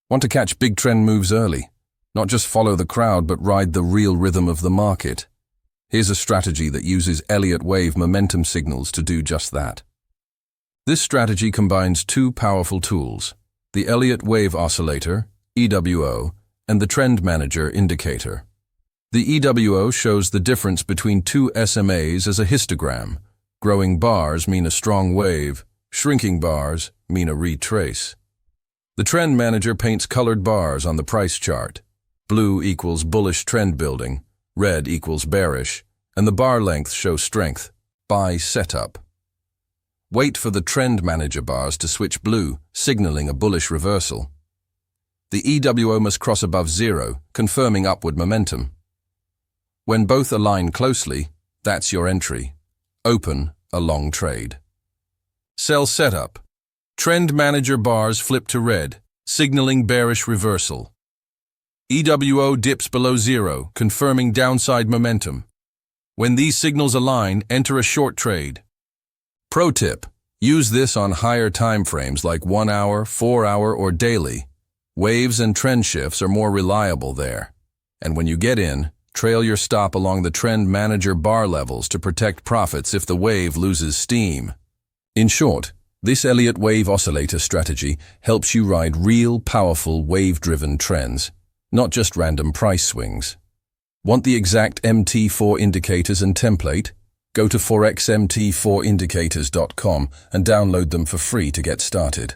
Want to catch big trend moves early? Not just follow the crowd, but ride the real rhythm of the market. Here's a strategy that uses Elliott Wave momentum signals to do just that. This strategy combines two powerful tools: the Elliott Wave Oscillator, EWO, and the Trend Manager Indicator. The EWO shows the difference between two SMAs as a histogram. Growing bars mean a strong wave, shrinking bars mean a retrace. The Trend Manager paints colored bars on the price chart. Blue equals bullish trend building, red equals bearish, and the bar length shows strength, buy setup. Wait for the Trend Manager bars to switch blue, signaling a bullish reversal. The EWO must cross above zero, confirming upward momentum. When both align closely, that's your entry. Open a long trade. Sell setup. Trend Manager bars flip to red, signaling bearish reversal. EWO dips below zero, confirming downside momentum. When these signals align, enter a short trade. Pro tip: use this on higher time frames like 1 hour, 4 hour, or daily. Waves and trend shifts are more reliable there. And when you get in, trail your stop along the Trend Manager bar levels to protect profits if the wave loses steam. In short, this Elliott Wave Oscillator strategy helps you ride real, powerful, wave-driven trends, not just random price swings. Want the exact MT4 indicators and template? Go to forexmt4indicators.com and download them for free to get started.